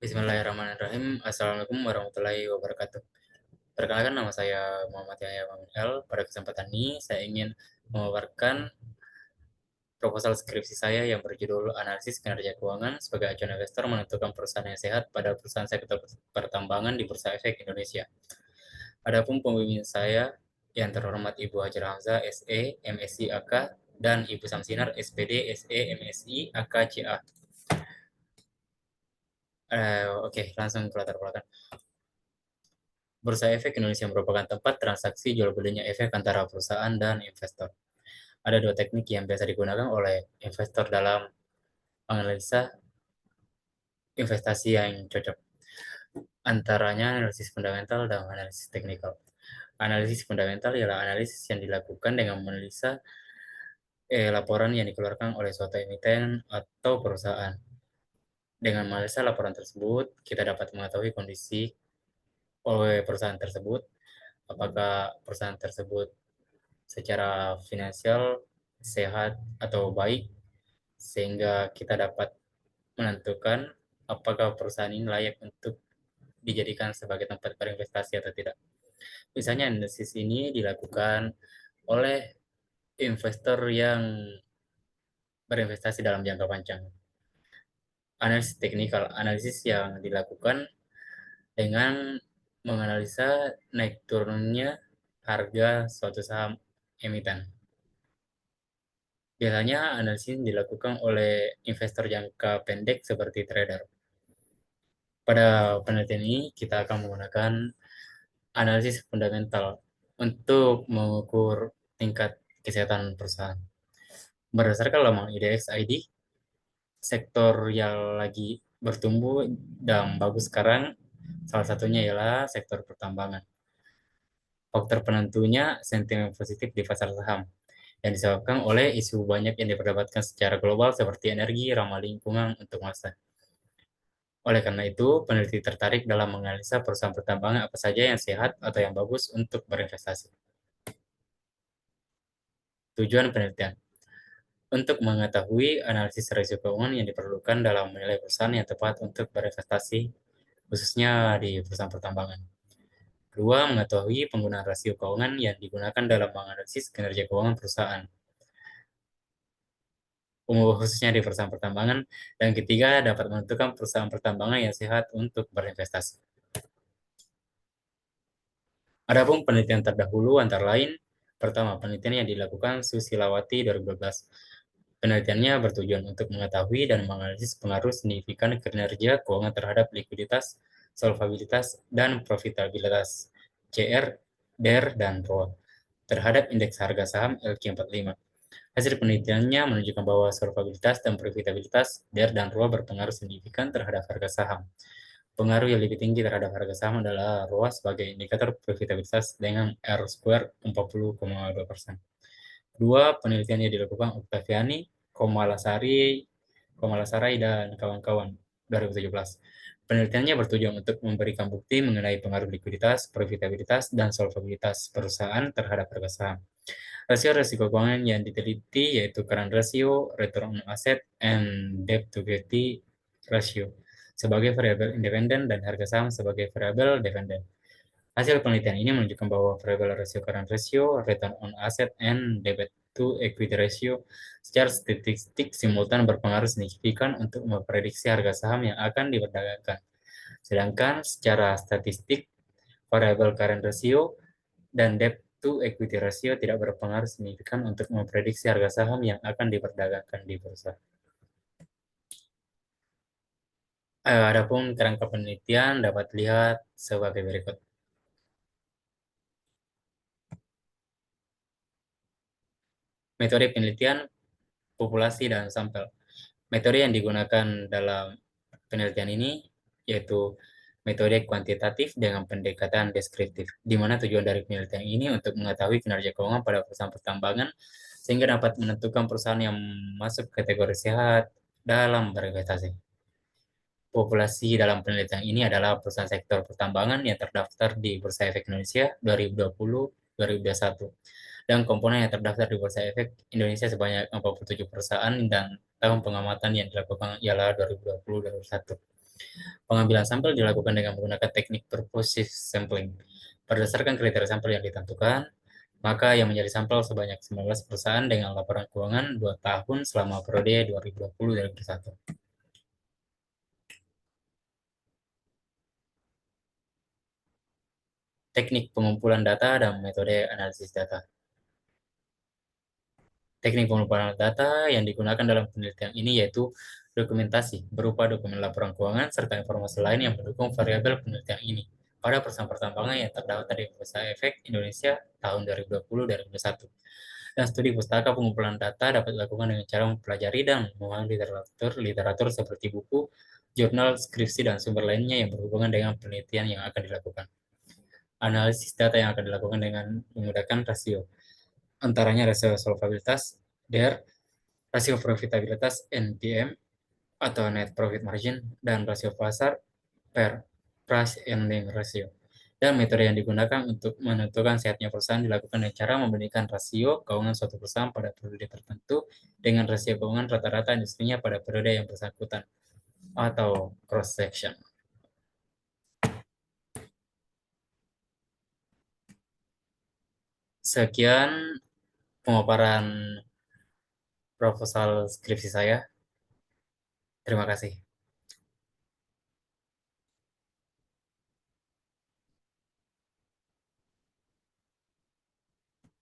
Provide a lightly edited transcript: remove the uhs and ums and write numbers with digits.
Bismillahirrahmanirrahim. Assalamualaikum warahmatullahi wabarakatuh. Perkenalkan, nama saya Muhammad Yahya Mamunel. Pada kesempatan ini saya ingin memaparkan proposal skripsi saya yang berjudul Analisis Kinerja Keuangan sebagai acuan investor menentukan perusahaan yang sehat pada perusahaan sektor pertambangan di Bursa Efek Indonesia. Adapun pembimbing saya yang terhormat Ibu Hajar Hamzah, SE, MSI AK, dan Ibu Samsinar, SPD, SE, MSI, AK, CA. Oke, langsung ke latar belakang. Bursa Efek Indonesia merupakan tempat transaksi jual belinya efek antara perusahaan dan investor. Ada dua teknik yang biasa digunakan oleh investor dalam menganalisa investasi yang cocok. Antaranya analisis fundamental dan analisis teknikal. Analisis fundamental ialah analisis yang dilakukan dengan menganalisa laporan yang dikeluarkan oleh suatu emiten atau perusahaan. Dengan menganalisa laporan tersebut, kita dapat mengetahui kondisi oleh perusahaan tersebut, apakah perusahaan tersebut secara finansial sehat atau baik, sehingga kita dapat menentukan apakah perusahaan ini layak untuk dijadikan sebagai tempat berinvestasi atau tidak. Misalnya analisis ini dilakukan oleh investor yang berinvestasi dalam jangka panjang. Analisis teknikal, analisis yang dilakukan dengan menganalisa naik turunnya harga suatu saham emiten. Biasanya analisis dilakukan oleh investor jangka pendek seperti trader. Pada penelitian ini, kita akan menggunakan analisis fundamental untuk mengukur tingkat kesehatan perusahaan. Berdasarkan laman IDX ID, sektor yang lagi bertumbuh dan bagus sekarang, salah satunya ialah sektor pertambangan. Faktor penentunya sentimen positif di pasar saham yang disebabkan oleh isu banyak yang diperdebatkan secara global seperti energi, ramah lingkungan untuk masa. Oleh karena itu, peneliti tertarik dalam menganalisa perusahaan pertambangan apa saja yang sehat atau yang bagus untuk berinvestasi. Tujuan penelitian untuk mengetahui analisis risiko keuangan yang diperlukan dalam menilai perusahaan yang tepat untuk berinvestasi, khususnya di perusahaan pertambangan. Kedua, mengetahui penggunaan rasio keuangan yang digunakan dalam menganalisis kinerja keuangan perusahaan, khususnya di perusahaan pertambangan. Dan ketiga, dapat menentukan perusahaan pertambangan yang sehat untuk berinvestasi. Adapun penelitian terdahulu antara lain, pertama, penelitian yang dilakukan Susilawati 2012. Penelitiannya bertujuan untuk mengetahui dan menganalisis pengaruh signifikan kinerja keuangan terhadap likuiditas, solvabilitas, dan profitabilitas CR, DER, dan ROA terhadap indeks harga saham LQ45. Hasil penelitiannya menunjukkan bahwa solvabilitas dan profitabilitas DER dan ROA berpengaruh signifikan terhadap harga saham. Pengaruh yang lebih tinggi terhadap harga saham adalah ROA sebagai indikator profitabilitas dengan R-square 40,2%. Dua, penelitiannya dilakukan Octaviani, Komalasarai, dan kawan-kawan 2017. Penelitiannya bertujuan untuk memberikan bukti mengenai pengaruh likuiditas, profitabilitas, dan solvabilitas perusahaan terhadap harga saham. Rasio risiko keuangan yang diteliti yaitu current ratio, return on asset, and debt to equity ratio sebagai variabel independen dan harga saham sebagai variabel dependen. Hasil penelitian ini menunjukkan bahwa variabel rasio current ratio, return on asset, and debt to equity ratio secara statistik simultan berpengaruh signifikan untuk memprediksi harga saham yang akan diperdagangkan. Sedangkan secara statistik, variabel current ratio dan debt to equity ratio tidak berpengaruh signifikan untuk memprediksi harga saham yang akan diperdagangkan di bursa. Adapun kerangka penelitian dapat dilihat sebagai berikut. Metode penelitian, populasi, dan sampel. Metode yang digunakan dalam penelitian ini yaitu metode kuantitatif dengan pendekatan deskriptif, di mana tujuan dari penelitian ini untuk mengetahui kinerja keuangan pada perusahaan pertambangan sehingga dapat menentukan perusahaan yang masuk kategori sehat dalam berinvestasi. Populasi dalam penelitian ini adalah perusahaan sektor pertambangan yang terdaftar di Bursa Efek Indonesia 2020-2021 dan komponen yang terdaftar di Bursa Efek Indonesia sebanyak 47 perusahaan dan tahun pengamatan yang dilakukan ialah 2020-2021. Pengambilan sampel dilakukan dengan menggunakan teknik purposive sampling. Berdasarkan kriteria sampel yang ditentukan, maka yang menjadi sampel sebanyak 19 perusahaan dengan laporan keuangan 2 tahun selama periode 2020-2021. Teknik pengumpulan data dan metode analisis data. Teknik pengumpulan data yang digunakan dalam penelitian ini yaitu dokumentasi, berupa dokumen laporan keuangan serta informasi lain yang mendukung variabel penelitian ini pada perusahaan pertambangan yang terdaftar di Bursa Efek Indonesia tahun 2020-2021. Dan studi pustaka pengumpulan data dapat dilakukan dengan cara mempelajari dan memahami literatur seperti buku, jurnal, skripsi, dan sumber lainnya yang berhubungan dengan penelitian yang akan dilakukan. Analisis data yang akan dilakukan dengan menggunakan rasio, antaranya rasio solvabilitas, DER, rasio profitabilitas NPM atau net profit margin, dan rasio pasar per price earning ratio. Dan metode yang digunakan untuk menentukan sehatnya perusahaan dilakukan dengan cara membandingkan rasio keuangan suatu perusahaan pada periode tertentu dengan rasio keuangan rata-rata industrinya pada periode yang bersangkutan atau cross section. Sekian pemaparan proposal skripsi saya. Terima kasih.